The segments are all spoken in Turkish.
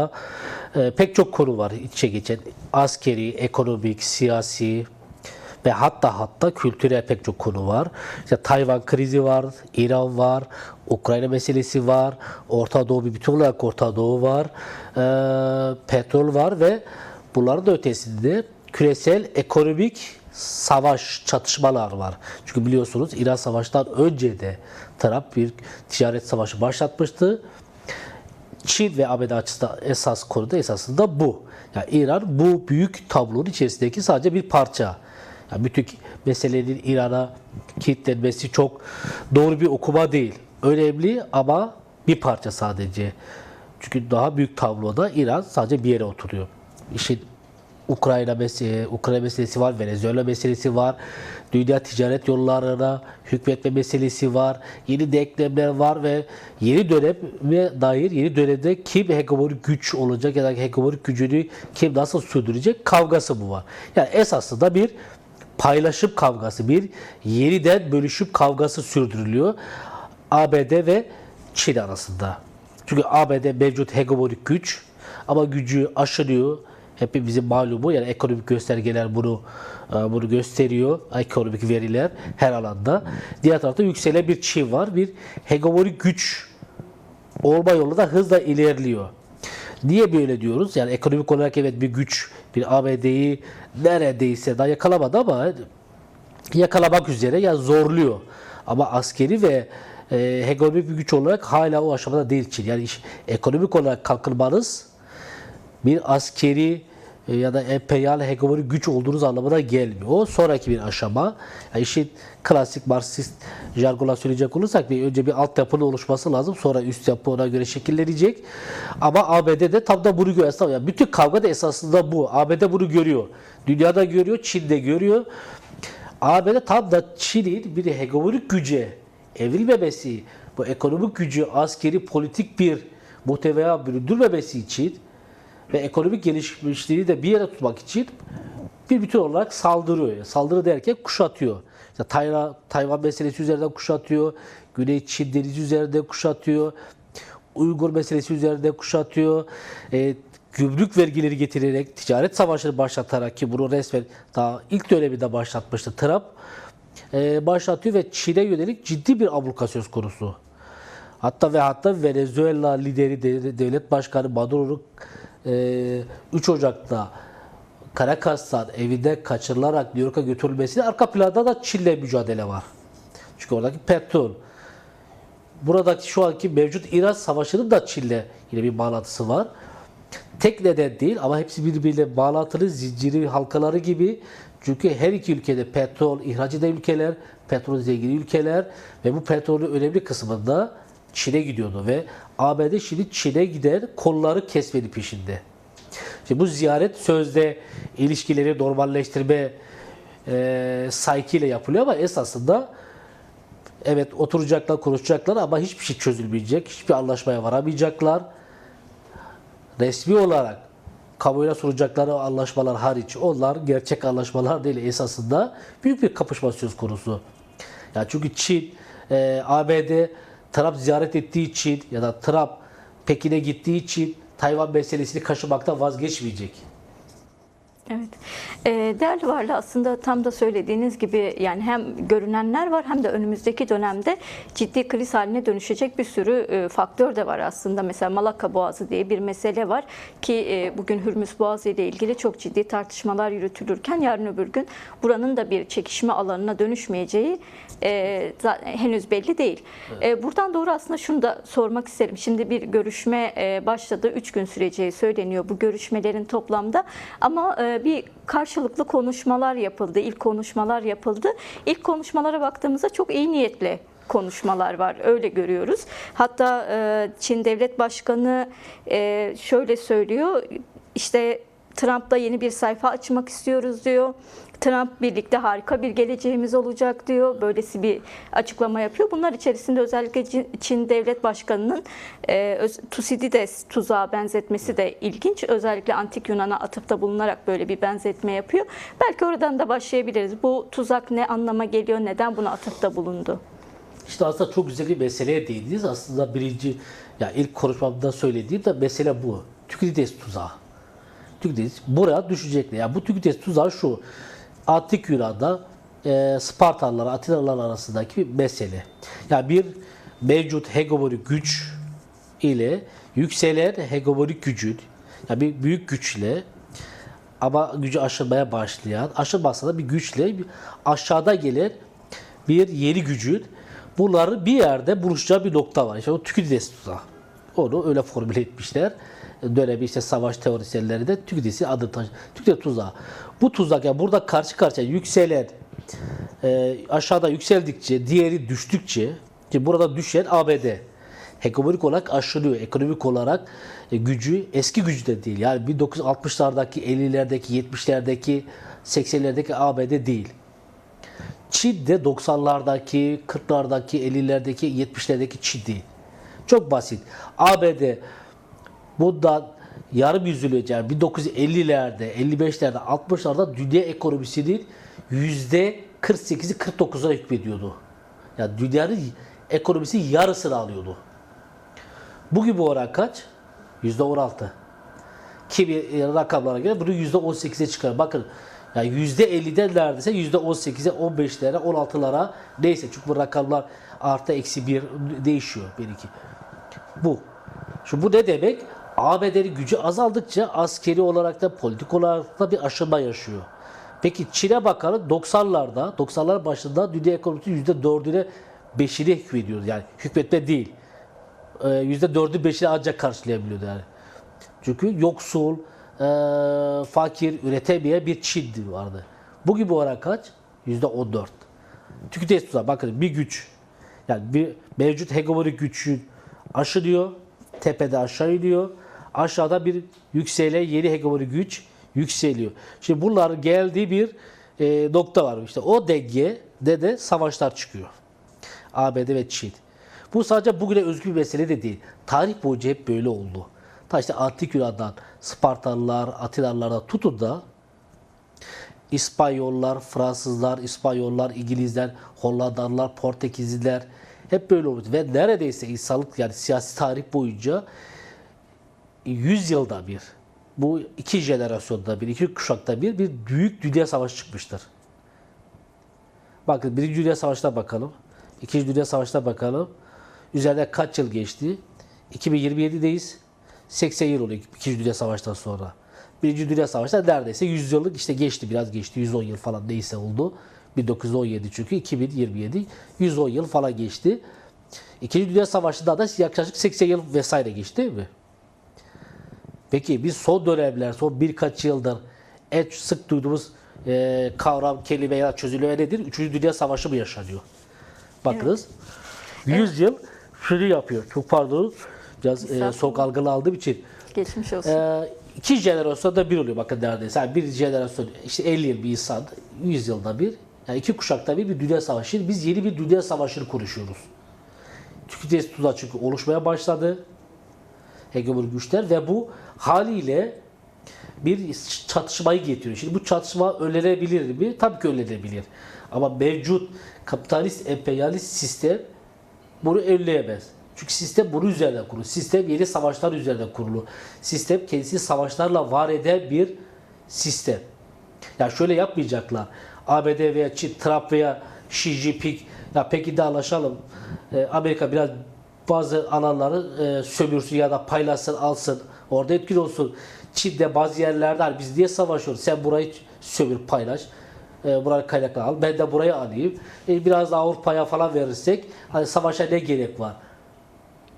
aslında pek çok konu var iç içe geçen. Askeri, ekonomik, siyasi ve hatta kültürel pek çok konu var. İşte Tayvan krizi var, İran var, Ukrayna meselesi var, Orta Doğu, bir bütün olarak Orta Doğu var, petrol var ve bunların da ötesinde küresel ekonomik savaş, çatışmalar var. Çünkü biliyorsunuz İran Savaşı'ndan önce de Trump bir ticaret savaşı başlatmıştı. Çin ve ABD açısından esas konu da esasında bu. Yani İran bu büyük tablonun içerisindeki sadece bir parça. Yani bütün meselenin İran'a kilitlenmesi çok doğru bir okuma değil. Önemli ama bir parça sadece. Çünkü daha büyük tabloda İran sadece bir yere oturuyor. İşin Ukrayna meselesi var, Venezuela meselesi var, dünya ticaret yollarına hükmetme meselesi var, yeni denklemler var ve yeni döneme dair yeni dönemde kim hegemonik güç olacak ya da hegemonik gücünü kim nasıl sürdürecek kavgası bu var. Yani esasında bir paylaşım kavgası, bir yeniden bölüşüm kavgası sürdürülüyor ABD ve Çin arasında. Çünkü ABD mevcut hegemonik güç ama gücü aşılıyor. Hepimizin malumu, yani ekonomik göstergeler bunu gösteriyor. Ekonomik veriler her alanda. Diğer tarafta yükselen bir Çin var. Bir hegemonik güç olma yolunda da hızla ilerliyor. Niye böyle diyoruz? Yani ekonomik olarak evet bir güç, bir ABD'yi neredeyse daha yakalamadı ama yakalamak üzere, yani zorluyor. Ama askeri ve hegemonik bir güç olarak hala o aşamada değil Çin. Yani ekonomik olarak kalkınmanız bir askeri ya da emperyal hegemonik güç olduğunuz anlamına gelmiyor. O sonraki bir aşama. Yani işin klasik Marksist jargonla söyleyecek olursak önce bir altyapının oluşması lazım. Sonra üst yapı ona göre şekillenecek. Ama ABD'de tam da bunu görüyor. Yani bütün kavga da esasında bu. ABD bunu görüyor. Dünyada görüyor, Çin de görüyor. ABD tam da Çin'in bir hegemonik güce evrilmemesi, bu ekonomik gücü askeri politik bir muhtevaya büründürmemesi için ve ekonomik gelişmişliği de bir yere tutmak için bir bütün olarak saldırıyor. Saldırı derken kuşatıyor. İşte Tayvan meselesi üzerinden kuşatıyor. Güney Çin denizi üzerinde kuşatıyor. Uygur meselesi üzerinde kuşatıyor. Gümrük vergileri getirerek, ticaret savaşını başlatarak, ki bunu resmen daha ilk döneminde başlatmıştı Trump, başlatıyor ve Çin'e yönelik ciddi bir abluka söz konusu. Hatta Venezuela lideri devlet başkanı Maduro'nun 3 Ocak'ta Caracas'tan evinde kaçırılarak New York'a götürülmesinin arka planda da Çin'le mücadele var. Çünkü oradaki petrol. Buradaki şu anki mevcut İran Savaşı'nın da Çin'le yine bir bağlantısı var. Tek neden değil ama hepsi birbiriyle bağlantılı, zinciri halkaları gibi. Çünkü her iki ülkede petrol ihraç eden ülkeler, petrol zengin ülkeler ve bu petrolün önemli kısmında Çin'e gidiyordu ve ABD şimdi Çin'e giden kolları kesmedi peşinde. Şimdi bu ziyaret sözde ilişkileri normalleştirme saygıyla yapılıyor ama esasında evet oturacaklar, konuşacaklar ama hiçbir şey çözülmeyecek, hiçbir anlaşmaya varamayacaklar. Resmi olarak kamuoyuna sunacakları anlaşmalar hariç, onlar gerçek anlaşmalar değil, esasında büyük bir kapışma söz konusu. Yani çünkü Çin, ABD Trump ziyaret ettiği için ya da Trump Pekin'e gittiği için Tayvan meselesini kaşımaktan vazgeçmeyecek. Evet. Değerli Varlı, aslında tam da söylediğiniz gibi yani hem görünenler var hem de önümüzdeki dönemde ciddi kriz haline dönüşecek bir sürü faktör de var aslında. Mesela Malakka Boğazı diye bir mesele var ki bugün Hürmüz Boğazı ile ilgili çok ciddi tartışmalar yürütülürken yarın öbür gün buranın da bir çekişme alanına dönüşmeyeceği henüz belli değil. Evet. Buradan doğru aslında şunu da sormak isterim. Şimdi bir görüşme başladı. 3 gün süreceği söyleniyor bu görüşmelerin toplamda ama bir karşılıklı konuşmalar yapıldı. İlk konuşmalar yapıldı. İlk konuşmalara baktığımızda çok iyi niyetli konuşmalar var. Öyle görüyoruz. Hatta Çin Devlet Başkanı şöyle söylüyor. İşte Trump'la yeni bir sayfa açmak istiyoruz diyor. Trump birlikte harika bir geleceğimiz olacak diyor. Böylesi bir açıklama yapıyor. Bunlar içerisinde özellikle Çin Devlet Başkanı'nın Thucydides tuzağa benzetmesi de ilginç. Özellikle Antik Yunan'a atıfta bulunarak böyle bir benzetme yapıyor. Belki oradan da başlayabiliriz. Bu tuzak ne anlama geliyor? Neden buna atıfta bulundu? İşte aslında çok güzel bir meseleye değindiniz. Aslında ilk konuşmamda söylediğim de mesele bu. Tükdides tuzağı. Tükdides buraya düşecekler. Yani bu Tükdides tuzağı şu. Antik Yunan'da Spartalılar, Atinalılar arasındaki bir mesele. Yani bir mevcut hegemonik güç ile yükselen hegemonik gücün, yani bir büyük güçle ama gücü aşırmaya başlayan, aşırmasa da bir güçle aşağıda gelen bir yeni gücün bunları bir yerde buluşacağı bir nokta var. İşte o Tükdides tuzağı. Onu öyle formüle etmişler. Dönemi işte savaş teorisyenleri de Tükdides'i adı taşıyor. Tükdides tuzağı. Bu tuzak yani burada karşı karşıya yükselen aşağıda yükseldikçe, diğeri düştükçe ki burada düşen ABD hegemonik olarak aşılıyor. Ekonomik olarak gücü eski gücü de değil. Yani 1960'lardaki, 50'lerdeki, 70'lerdeki, 80'lerdeki ABD değil. Çin de 90'lardaki, 40'lardaki, 50'lerdeki, 70'lerdeki Çin değil. Çok basit. ABD bundan yarım yüzyıl önce yani 1950'lerde, 55'lerde, 60'larda dünya ekonomisinin %48'i 49'a hükmediyordu. Yani dünyanın ekonomisi yarısını alıyordu. Bugün bu oran kaç? %16. Kimi rakamlara göre bunu %18'e çıkar. Bakın yani %50'den neredeyse %18'e, 15'lere, 16'lara neyse. Çünkü bu rakamlar artı eksi bir değişiyor belki. Bu. Şu bu ne demek? ABD'nin gücü azaldıkça askeri olarak da politik olarak da bir aşınma yaşıyor. Peki Çin'e bakalım 90'lar başında dünya ekonomisi %4'üne 5'ine hükmediyordu. Yani hükmetme değil. %4'ü 5'ini ancak karşılayabiliyordu yani. Çünkü yoksul, fakir, üretemeyen bir Çin vardı. Bugün bu oran kaç? %14. Tüketici tuzağı. Bakın bir güç. Yani bir mevcut hegemonik gücün aşılıyor. Tepede aşağı iniyor. Aşağıda bir yükselen yeni hegemonik güç yükseliyor. Şimdi bunların geldiği bir nokta var. İşte o dengede de savaşlar çıkıyor. ABD ve Çin. Bu sadece bugüne özgü bir mesele de değil. Tarih boyunca hep böyle oldu. Ta işte Antik Yunan'dan Spartalılar, Atinalılar'a tutun da İspanyollar, Fransızlar, İspanyollar, İngilizler, Hollandalılar, Portekizliler hep böyle oldu. Ve neredeyse insanlık yani siyasi tarih boyunca 100 yılda bir, bu iki jenerasyonda bir, iki kuşakta bir büyük dünya savaşı çıkmıştır. Bakın Birinci Dünya Savaşı'na bakalım. İkinci Dünya Savaşı'na bakalım. Üzerinde kaç yıl geçti? 2027'deyiz. 80 yıl oluyor İkinci Dünya Savaşı'ndan sonra. Birinci Dünya Savaşı'nda neredeyse 100 yıllık işte geçti, biraz geçti. 110 yıl falan neyse oldu. 1917 çünkü 2027 110 yıl falan geçti. İkinci Dünya Savaşı'nda da yaklaşık 80 yıl vesaire geçti değil mi? Peki biz son dönemler, son birkaç yıldır en sık duyduğumuz kavram, kelime ya çözülme nedir? Üçüncü Dünya Savaşı mı yaşanıyor? Bakınız. Evet. 100 yıl şunu yapıyor. Çok pardon. Biraz soğuk algılı aldığım için. Geçmiş olsun. İki jenerasyonda bir oluyor bakın neredeyse. Yani bir jenerasyon işte 50 yıl bir insan, 100 yılda bir. Yani iki kuşakta bir dünya savaşı. Biz yeni bir dünya savaşını konuşuyoruz. Tüketici tuzağı çünkü oluşmaya başladı. Hegemonik güçler ve bu haliyle bir çatışmayı getiriyor. Şimdi bu çatışma önlenebilir mi? Tabii ki önlenebilir. Ama mevcut kapitalist, emperyalist sistem bunu önleyemez. Çünkü sistem bunun üzerine kurulu. Sistem yeni savaşlar üzerine kurulu. Sistem kendisi savaşlarla var eden bir sistem. Yani şöyle yapmayacaklar. ABD veya Çin, Trump veya Xi Jinping ya peki de anlaşalım. Amerika biraz bazı alanları sömürsün ya da paylaşsın, alsın. Orada etkili olsun. Çin'de bazı yerlerde biz niye savaşıyoruz? Sen burayı sömür, paylaş. Burayı kaynakla al. Ben de burayı alayım. Biraz da Avrupa'ya falan verirsek hani savaşa ne gerek var?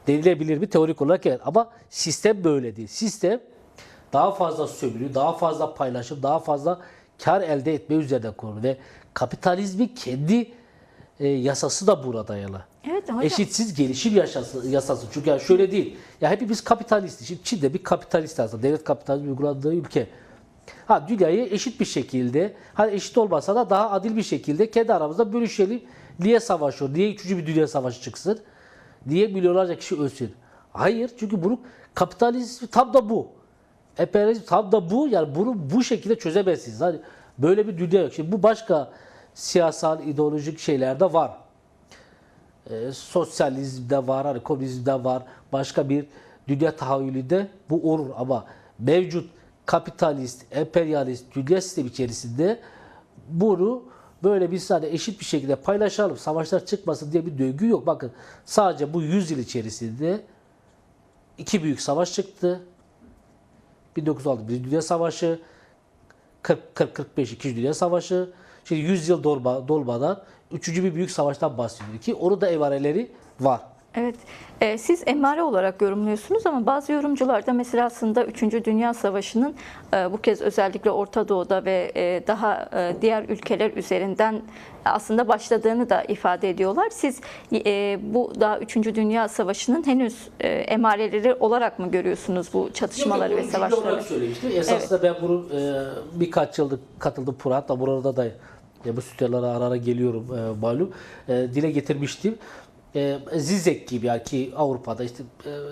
Denilebilir mi? Teorik olarak evet. Ama sistem böyle değil. Sistem daha fazla sömürü, daha fazla paylaşım, daha fazla kar elde etme üzerine kurulu. Ve kapitalizmin kendi yasası da buna dayalı. Evet, hocam. Eşitsiz gelişim yasası. Çünkü yani şöyle değil. Ya hepimiz kapitalistiz. Şimdi Çin'de bir kapitalist aslında. Devlet kapitalizmi uygulandığı ülke. Dünyayı eşit bir şekilde, hani eşit olmasa da daha adil bir şekilde kendi aramızda bölüşelim. Niye savaşıyor? Niye 3. bir dünya savaşı çıksın? Niye milyonlarca kişi ölsün? Hayır. Çünkü bunu kapitalizm tam da bu. Emperyalizm tam da bu. Yani bunu bu şekilde çözemezsiniz. Hani böyle bir dünya yok. Şimdi bu başka siyasal, ideolojik şeylerde var. Sosyalizmde var, hani komünizmde var, başka bir dünya tahayyülünde bu olur ama mevcut kapitalist, emperyalist dünya sistemi içerisinde bunu böyle bir saniye eşit bir şekilde paylaşalım, savaşlar çıkmasın diye bir döngü yok. Bakın sadece bu 100 yıl içerisinde iki büyük savaş çıktı. 1906 Birinci Dünya Savaşı, 40-45 İkinci Dünya Savaşı. Şimdi 100 yıl dolmadan üçüncü bir büyük savaştan bahsediyor ki onun da emareleri var. Evet, siz emare olarak yorumluyorsunuz ama bazı yorumcular da mesela aslında 3. Dünya Savaşı'nın bu kez özellikle Orta Doğu'da ve daha diğer ülkeler üzerinden aslında başladığını da ifade ediyorlar. Siz bu daha 3. Dünya Savaşı'nın henüz emareleri olarak mı görüyorsunuz bu çatışmaları ve savaşları? Olarak söylemiştim. Esasında ben bunu birkaç yıldır katıldım hatta burada da bu stüdyolara ara ara geliyorum malum. Dile getirmiştim. Zizek gibi yani ki Avrupa'da işte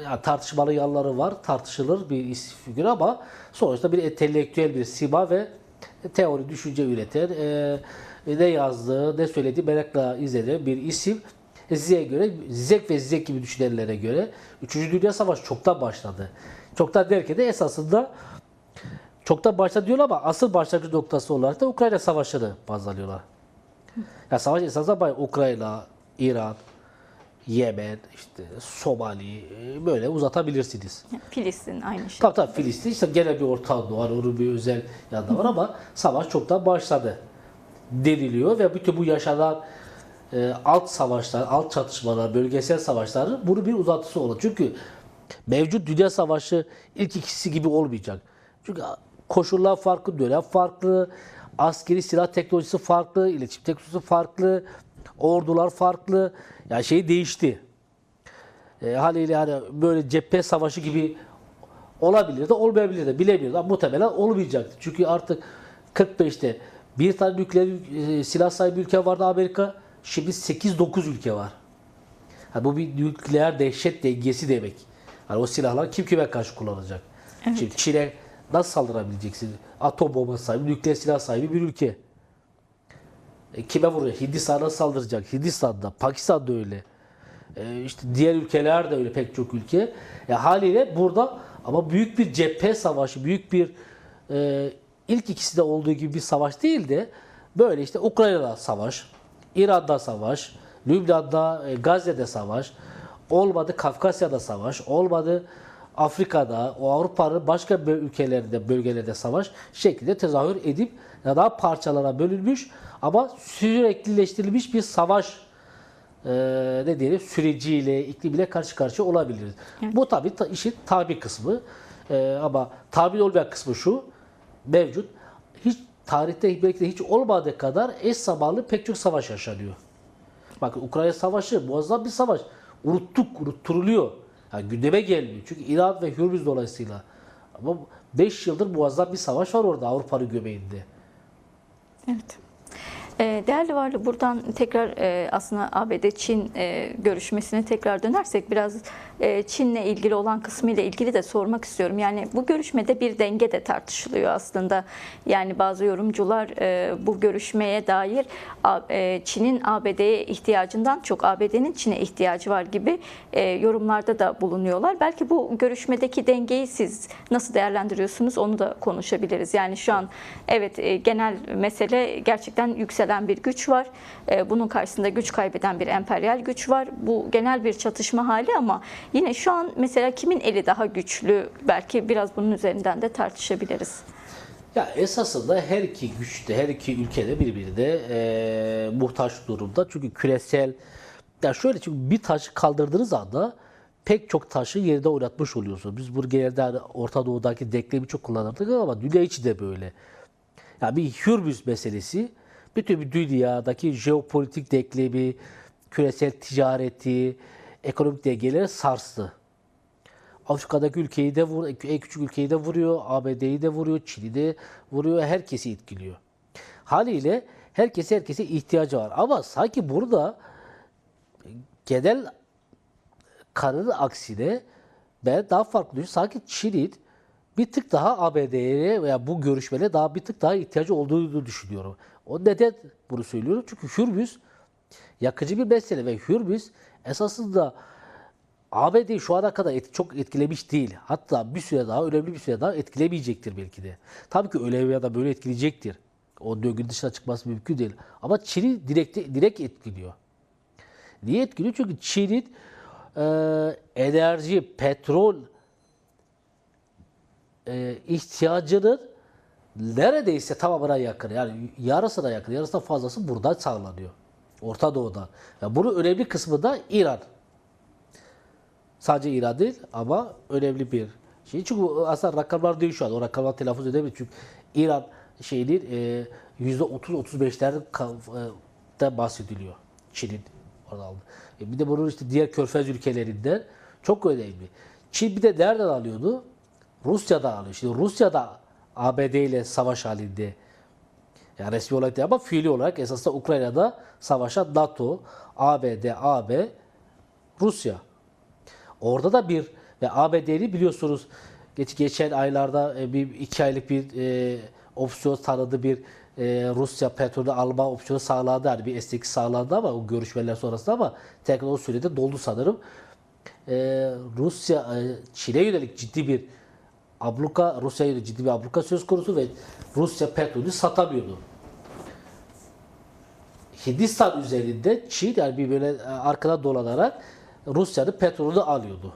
yani tartışmalı yanları var, tartışılır bir isim figürü ama sonuçta bir entelektüel bir sima ve teori, düşünce üreten, ne yazdığı, ne söylediği merakla izlenen bir isim. Zizek'e göre, Zizek ve Zizek gibi düşünenlere göre 3. Dünya Savaşı çoktan başladı. Çoktan derken de esasında çoktan başladı diyorlar ama asıl başlangıç noktası olarak da Ukrayna Savaşı'nı baz alıyorlar. Yani savaş esasında Ukrayna, İran, Yemen, işte Somali böyle uzatabilirsiniz. Filistin aynı şey. Tabii Filistin işte gene bir Orta Doğu var, onun bir özel yanı var ama savaş çoktan başladı deniliyor ve bütün bu yaşanan alt savaşlar, alt çatışmalar, bölgesel savaşların bunun bir uzatısı olur. Çünkü mevcut dünya savaşı ilk ikisi gibi olmayacak. Çünkü koşullar farklı, dönem farklı, askeri silah teknolojisi farklı, iletişim teknolojisi farklı, ordular farklı. Yani şey değişti. Haliyle hani böyle cephe savaşı gibi olabilir de olmayabilir de bilemiyoruz ama muhtemelen olmayacaktı. Çünkü artık 45'te bir tane nükleer silah sahibi ülke vardı Amerika. Şimdi 8-9 ülke var. Yani bu bir nükleer dehşet dengesi demek. Yani o silahlar kim kime karşı kullanacak? Evet. Şimdi Çin'e nasıl saldırabileceksin? Atom bombası sahibi, nükleer silah sahibi bir ülke. Kime vuruyor? Hindistan'a saldıracak. Hindistan'da, Pakistan'da öyle. İşte diğer ülkeler de öyle pek çok ülke. Haliyle burada ama büyük bir cephe savaşı, büyük bir ilk ikisi de olduğu gibi bir savaş değil de böyle işte Ukrayna'da savaş, İran'da savaş, Lübnan'da, Gazze'de savaş, olmadı Kafkasya'da savaş, olmadı Afrika'da, o Avrupa'nın başka ülkelerinde, bölgelerde savaş şeklinde tezahür edip daha parçalara bölünmüş ama süreklileştirilmiş bir savaş ne diyelim süreciyle, iklimiyle karşı karşıya olabiliriz. Evet. Bu tabii işin tabi kısmı ama tabi olmayan kısmı şu mevcut. Hiç tarihte belki de hiç olmadığı kadar eş zamanlı pek çok savaş yaşanıyor. Bakın Ukrayna Savaşı muazzam bir savaş. Unutturuluyor. Yani gündeme gelmiyor. Çünkü İran ve Hürmüz dolayısıyla. Ama 5 yıldır muazzam bir savaş var orada Avrupa'nın göbeğinde. Evet. Değerli Varlı, buradan tekrar aslında ABD-Çin görüşmesine tekrar dönersek biraz Çin'le ilgili olan kısmıyla ilgili de sormak istiyorum. Yani bu görüşmede bir denge de tartışılıyor aslında. Yani bazı yorumcular bu görüşmeye dair Çin'in ABD'ye ihtiyacından çok ABD'nin Çin'e ihtiyacı var gibi yorumlarda da bulunuyorlar. Belki bu görüşmedeki dengeyi siz nasıl değerlendiriyorsunuz onu da konuşabiliriz. Yani şu an evet genel mesele gerçekten yükselen bir güç var. Bunun karşısında güç kaybeden bir emperyal güç var. Bu genel bir çatışma hali ama yine şu an mesela kimin eli daha güçlü? Belki biraz bunun üzerinden de tartışabiliriz. Ya esasında her iki güçte, her iki ülkede birbirine muhtaç durumda. Çünkü küresel, ya şöyle çünkü bir taşı kaldırdığınız anda pek çok taşı yerinde oynatmış oluyorsunuz. Biz bu genelde hani Orta Doğu'daki denklemi çok kullanırdık ama dünya içi de böyle. Yani bir Hürmüz meselesi bütün bir dünyadaki jeopolitik denklemi, küresel ticareti, ekonomik dengeleri sarstı. Afrika'daki ülkeyi de vuruyor, en küçük ülkeyi de vuruyor, ABD'yi de vuruyor, Çin'i de vuruyor, herkesi etkiliyor. Haliyle herkese ihtiyacı var. Ama sanki burada genel kanının aksine ben daha farklı düşünüyorum. Sanki Çin'in bir tık daha ABD'ye veya bu görüşmede daha bir tık daha ihtiyacı olduğunu düşünüyorum. O neden bunu söylüyorum? Çünkü Hürmüz yakıcı bir mesele ve Hürmüz esasında ABD şu ana kadar çok etkilemiş değil. Hatta bir süre daha, önemli bir süre daha etkilemeyecektir belki de. Tabii ki öyle ya da böyle etkileyecektir. O döngünün dışına çıkması mümkün değil. Ama Çin'i direkt etkiliyor. Niye etkiliyor? Çünkü Çin'in enerji, petrol ihtiyacının neredeyse tamamına yakın, yani yarısına yakın, yarısından fazlası buradan sağlanıyor. Orta Doğu'dan. Yani bunun önemli kısmı da İran. Sadece İran değil ama önemli bir şey. Çünkü aslında rakamlar değil şu an. O rakamlar telaffuz edemiyor. Çünkü İran şeyinin %30-35'lerden bahsediliyor. Çin'in orada aldı. Bir de bunun işte diğer Körfez ülkelerinden çok önemli. Çin bir de nereden alıyordu? Rusya'da alıyor. Şimdi Rusya'da ABD ile savaş halinde. Yani resmi olarak değil ama fiili olarak esasında Ukrayna'da savaşan NATO, ABD, AB, Rusya. Orada da bir ve ABD'li biliyorsunuz geçen aylarda bir 2 aylık bir opsiyon tanıdı, bir Rusya petrolü alma opsiyonu sağladı. Yani bir esneklik sağlandı ama o görüşmeler sonrasında, ama tekrar o sürede doldu sanırım. Rusya Çin'e yönelik ciddi bir abluka, Rusya'ya yönelik ciddi bir abluka söz konusu ve Rusya petrolü satamıyordu. Hindistan üzerinde Çin yani bir böyle arkadan dolanarak Rusya'nın petrolünü alıyordu.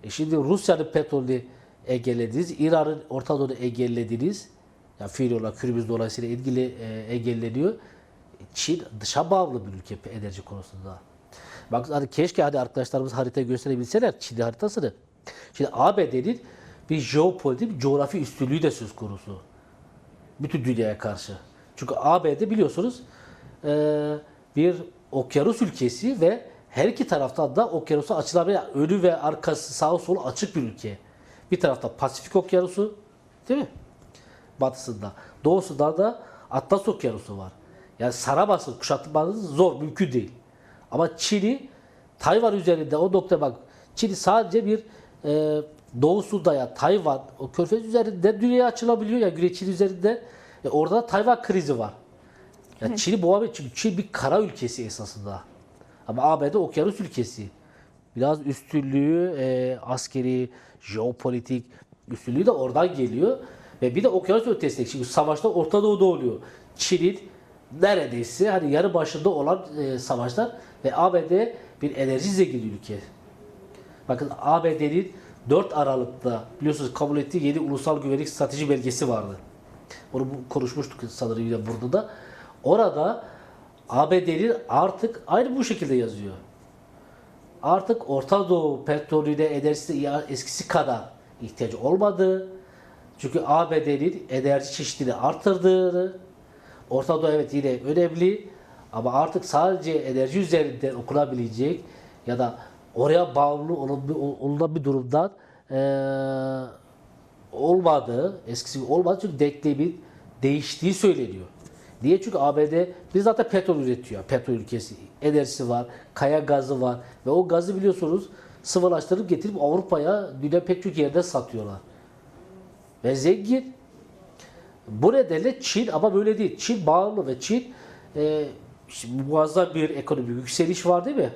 Şimdi Rusya'nın petrolünü engellediniz, İran'ın Orta Doğu'nu engellediniz. Yani fiil olarak Kürümüz dolayısıyla ilgili engelleniyor. Çin dışa bağımlı bir ülke enerji konusunda. Bak hani keşke hadi arkadaşlarımız haritayı gösterebilseler Çin haritasını. Şimdi ABD'nin bir jeopolitik, bir coğrafi üstünlüğü de söz konusu. Bütün dünyaya karşı. Çünkü ABD biliyorsunuz bir okyanus ülkesi ve her iki taraftan da okyanusa açılabilen önü ve arkası, sağı solu açık bir ülke. Bir tarafta Pasifik Okyanusu, değil mi? Batısında. Doğusunda da Atlas Okyanusu var. Yani saramazsın, kuşatmanız zor, mümkün değil. Ama Çin'i Tayvan üzerinde o nokta bak. Çin'i sadece bir doğusunda ya Tayvan, o körfez üzerinde dünyaya açılabiliyor ya Güney Çin üzerinde. Orada da Tayvan krizi var. Yani evet. Çin'i boğabilir çünkü Çin bir kara ülkesi esasında. Ama ABD okyanus ülkesi. Biraz üstünlüğü, askeri, jeopolitik üstünlüğü de oradan geliyor. Ve bir de okyanus ötesinde. Çünkü savaşlar Orta Doğu'da oluyor. Çin'in neredeyse hani yarı başında olan savaşlar ve ABD bir enerji zengin ülke. Bakın ABD'nin 4 Aralık'ta biliyorsunuz kabul ettiği yeni ulusal güvenlik strateji belgesi vardı. Onu konuşmuştuk sanırım yine burada da. Orada ABD'nin artık aynı bu şekilde yazıyor. Artık Orta Doğu petrolüne, enerjisine eskisi kadar ihtiyacı olmadığı, çünkü ABD'nin enerji çeşitliliğini artırdığını, Orta Doğu evet yine önemli ama artık sadece enerji üzerinden okunabilecek ya da oraya bağımlı olunan bir durumdan olmadığı, eskisi gibi olmadığı, çünkü denklemin değiştiği söyleniyor. Niye? Çünkü ABD biz zaten petrol üretiyor. Petrol ülkesi. Enerjisi var, kaya gazı var ve o gazı biliyorsunuz sıvılaştırıp getirip Avrupa'ya, dünya pek çok yerde satıyorlar. Ve zengin. Bu nedenle Çin ama böyle değil. Çin bağımlı ve Çin muazzam bir ekonomik yükseliş var değil mi?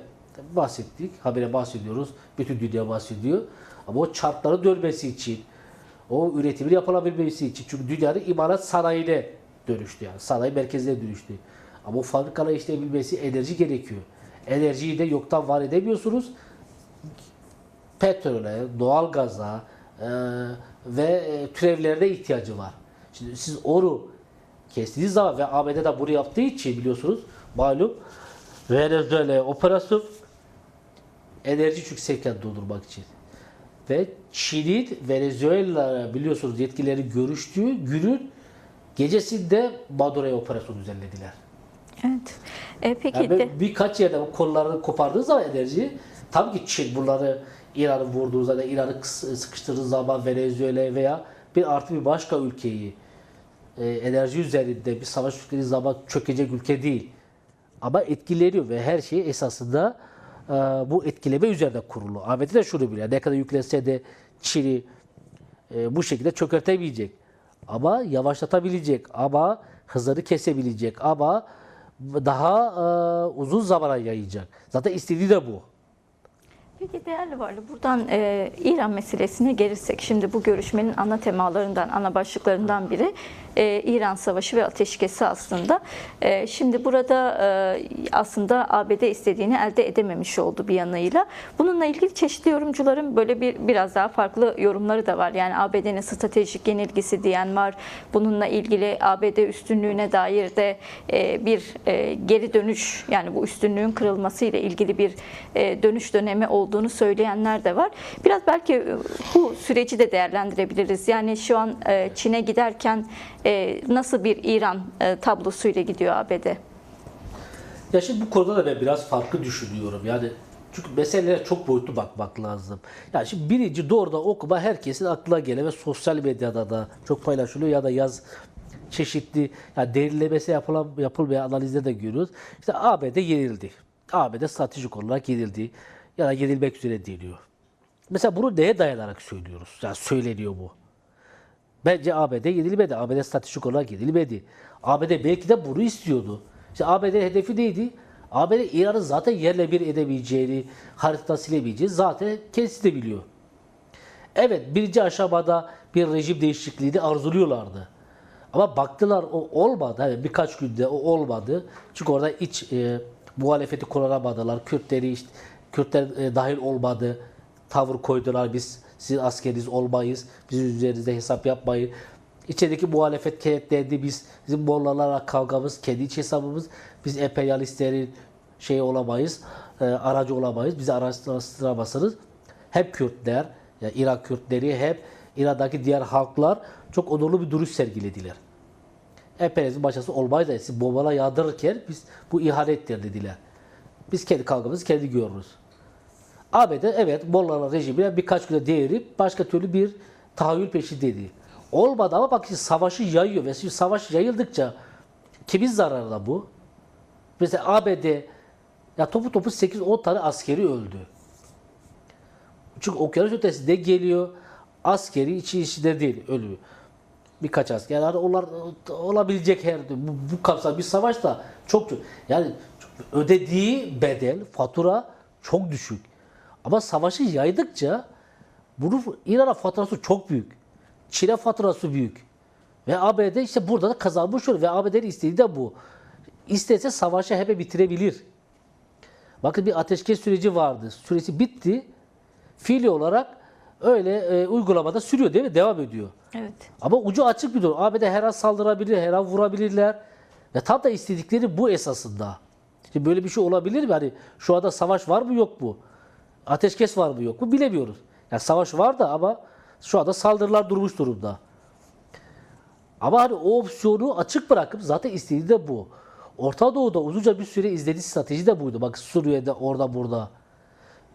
Bahsettik. Habire bahsediyoruz. Bütün dünya bahsediyor. Ama o çarkların dönmesi için, o üretimin yapılabilmesi için. Çünkü dünyanın imalat sanayine dönüştü yani. Sanayi merkezine dönüştü. Ama o fabrikalar işleyebilmesi enerji gerekiyor. Enerjiyi de yoktan var edemiyorsunuz. Petrole, doğalgaza ve türevlerine ihtiyacı var. Şimdi siz onu kestiğiniz zaman ve ABD'de bunu yaptığı için biliyorsunuz malum Venezuela operasyon enerji çünkü sevkiyatını durdurmak için. Ve Çin'in Venezuela biliyorsunuz yetkilileri görüştüğü günün gecesinde Maduro'ya operasyon düzenlediler. Evet. Peki yani birkaç yerde kollarını kopardığı zaman enerji, tabii ki Çin bunları İran'ı vurduğu zaman, İran'ı sıkıştırdığı zaman Venezuela veya bir başka ülkeyi enerji üzerinde bir savaş ülkesi zaman çökecek ülke değil. Ama etkileniyor ve her şey esasında bu etkileme üzerine kurulu. ABD de şunu biliyor. Ne kadar yüklense de Çin'i bu şekilde çökertemeyecek. Ama yavaşlatabilecek. Ama hızını kesebilecek. Ama daha uzun zamana yayacak. Zaten istediği de bu. Peki değerli varlık, buradan İran meselesine gelirsek, şimdi bu görüşmenin ana temalarından, ana başlıklarından biri İran Savaşı ve ateşkesi aslında. Şimdi burada aslında ABD istediğini elde edememiş oldu bir yanıyla. Bununla ilgili çeşitli yorumcuların böyle biraz daha farklı yorumları da var. Yani ABD'nin stratejik yenilgisi diyen var. Bununla ilgili ABD üstünlüğüne dair de bir geri dönüş, yani bu üstünlüğün kırılması ile ilgili bir dönüş dönemi olduğunu söyleyenler de var. Biraz belki bu süreci de değerlendirebiliriz. Yani şu an Çin'e giderken nasıl bir İran tablosuyla gidiyor ABD? Ya şimdi bu konuda da ben biraz farklı düşünüyorum. Yani çünkü meselelere çok boyutlu bakmak lazım. Yani şimdi birinci doğrudan okuma herkesin aklına gelen ve sosyal medyada da çok paylaşılıyor ya da çeşitli yani derinlemesi yapılmayan analizde de görüyoruz. İşte ABD yenildi. ABD stratejik olarak yenildi ya da yenilmek üzere deniyor. Mesela bunu neye dayanarak söylüyoruz? Yani söyleniyor bu. Bence ABD yenilmedi. ABD stratejik olarak yenilmedi. ABD belki de bunu istiyordu. İşte ABD'nin hedefi neydi? ABD İran'ın zaten yerle bir edemeyeceğini, haritadan silemeyeceğini zaten kendisi de biliyor. Evet, birinci aşamada bir rejim değişikliğini arzuluyorlardı. Ama baktılar o olmadı. Yani birkaç günde o olmadı. Çünkü orada iç muhalefeti kullanamadılar. Kürtler dahil olmadı. Tavır koydular, biz sizin askeriniz olmayız. Bizim üzerinizde hesap yapmayın. İçerideki muhalefet kenetlendi. Bizim Mollalarla kavgamız, kendi iç hesabımız. Biz emperyalistlerin olamayız, aracı olamayız. Bizi araştıramazsınız. Hem Kürtler, yani İran Kürtleri hem İran'daki diğer halklar çok onurlu bir duruş sergilediler. Emperyalizmin başkası olmayız da siz bombalar yağdırırken biz bu ihanettir dediler. Biz kendi kavgamızı kendi görürüz. ABD evet Mollalar rejimine birkaç güne devirip başka türlü bir tahayyül peşindeydi. Olmadı ama bak şimdi savaşı yayıyor ve şimdi savaş yayıldıkça kimin zararına bu? Mesela ABD ya topu 8-10 tane askeri öldü. Çünkü okyanus ötesinde geliyor. Askeri içinde değil ölüyor. Birkaç asker. Yani onlar olabilecek her bu kapsamda bir savaş da çok yani ödediği bedel, fatura çok düşük. Ama savaşı yaydıkça bunun İran'a faturası çok büyük. Çin'e faturası büyük. Ve ABD işte burada da kazanmış oluyor. Ve ABD'nin istediği de bu. İstese savaşı hemen bitirebilir. Bakın bir ateşkes süreci vardı. Süresi bitti. Fiili olarak öyle uygulamada sürüyor değil mi? Devam ediyor. Evet. Ama ucu açık bir durum. ABD her an saldırabilir, her an vurabilirler. Ve tam da istedikleri bu esasında. Şimdi böyle bir şey olabilir mi? Hani şu anda savaş var mı yok mu? Ateşkes var mı yok mu bilemiyoruz. Yani savaş var da ama şu anda saldırılar durmuş durumda. Ama hani o opsiyonu açık bırakıp zaten istediği de bu. Orta Doğu'da uzunca bir süre izlediği strateji de buydu. Bak Suriye'de orada burada.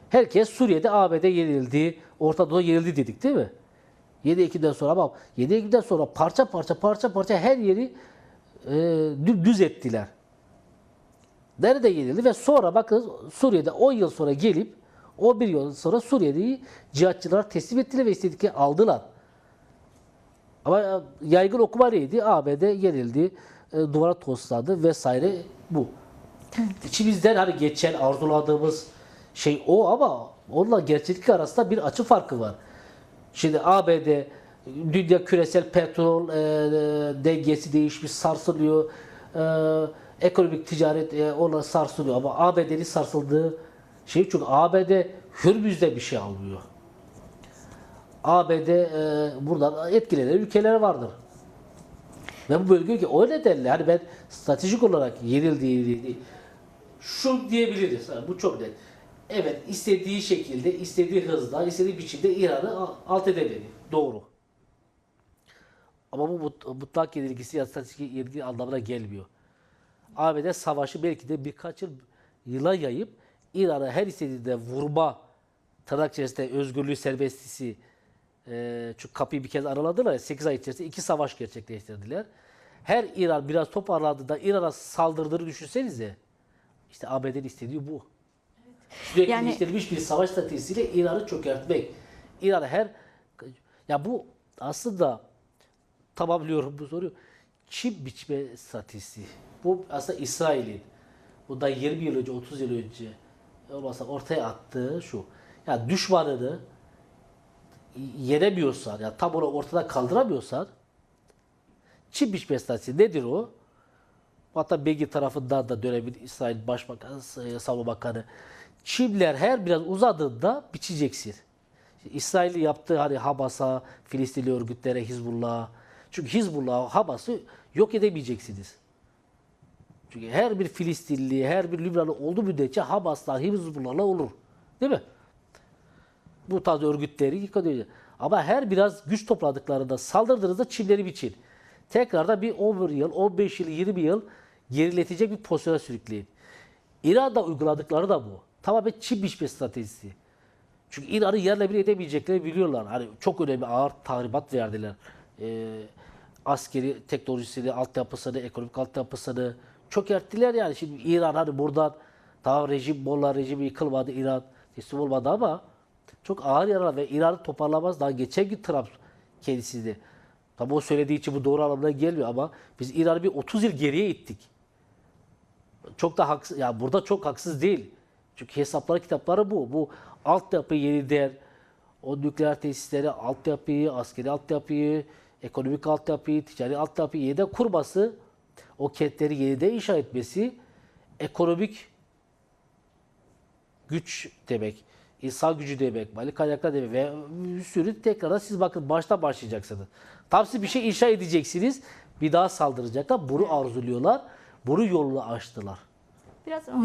Herkes Suriye'de ABD yenildi, Orta Doğu'da yenildi dedik değil mi? 7 Ekim'den sonra ama 7 Ekim'den sonra parça parça her yeri düz ettiler. Nerede yenildi ve sonra bakın Suriye'de 10 yıl sonra gelip 11 yıl sonra Suriye'yi cihatçılara teslim ettiler ve istedikleri aldılar. Ama yaygın okuma neydi? ABD yenildi, duvara toslandı vesaire bu. İçimizden hani geçen arzuladığımız şey o ama onunla gerçeklik arasında bir açı farkı var. Şimdi ABD dünya küresel petrol dengesi değişmiş, sarsılıyor. Ekonomik ticaret ona sarsılıyor ama ABD'nin sarsıldığı şey çünkü ABD Hürmüz'de bir şey almıyor. ABD buradan etkilenen ülkeler vardır. Ve bu bölge ki o nedenle hani ben stratejik olarak yenildiğini şu diyebiliriz. Bu çok net. Evet istediği şekilde, istediği hızda, istediği biçimde İran'ı alt edemedi. Doğru. Ama bu mutlak yenilgisi ya stratejik yenilgi anlamına gelmiyor. ABD savaşı belki de birkaç yıla yayıp İran'ı her istediğinde vurma tırnak içerisinde özgürlüğü serbestisi çünkü kapıyı bir kez araladılar ya 8 ay içerisinde 2 savaş gerçekleştirdiler. Her İran biraz toparlandığında İran'a saldırdığını düşünsenize. İşte ABD'nin istediği bu. Sürekli geliştirilmiş bir savaş stratejisiyle İran'ı çökertmek. İran ya bu aslında tamamlıyorum bu soruyu. Çip biçme stratejisi. Bu aslında İsrail'in bundan 20 yıl önce, 30 yıl önce olmasa ortaya attığı şu. Yani düşmanını yenemiyorsan, yani tam onu ortadan kaldıramıyorsan, Çin biçme stratejisi nedir o? Hatta Begin tarafından da dönemin İsrail Başbakanı, Savunma Bakanı, Çinler her biraz uzadığında biçeceksin. İsrail'i yaptığı hani Hamas'a, Filistinli örgütlere, Hizbullah'a. Çünkü Hizbullah, Hamas'ı yok edemeyeceksiniz. Çünkü her bir Filistinli, her bir Lübnanlı olduğu müddetçe Hamas'la, Hizbullah'la olur. Değil mi? Bu tarz örgütleri yıkıyor. Ama her biraz güç topladıklarında saldırdığınızda Çinleri biçin. Tekrardan bir 11 yıl, 15 yıl, 20 yıl geriletecek bir pozisyona sürükleyin. İran'da uyguladıkları da bu. Tamamen Çin biçme stratejisi. Çünkü İran'ı yerle bir edemeyeceklerini biliyorlar. Hani çok önemli ağır tahribat verdiler. Askeri teknolojisini, altyapısını, ekonomik altyapısını çökerttiler yani. Şimdi İran hani buradan tamam Molla rejimi yıkılmadı, İran teslim olmadı ama çok ağır yaralar ve İran'ı toparlamaz. Daha geçen gün Trump kendisiydi. Tabi o söylediği için bu doğru anlamına gelmiyor ama biz İran'ı bir 30 yıl geriye ittik. Çok da haksız, ya burada çok haksız değil. Çünkü hesapları, kitapları bu. Bu altyapı yeniden, o nükleer tesisleri, altyapıyı, askeri altyapıyı, ekonomik altyapıyı, ticari altyapıyı yeniden kurması, o kentleri yeniden inşa etmesi, ekonomik güç demek, insan gücü demek, mali kaynaklar demek ve bir sürü tekrardan siz bakın baştan başlayacaksınız. Tam siz bir şey inşa edeceksiniz, bir daha saldıracaklar. Bunu arzuluyorlar, bunu yolunu açtılar. Biraz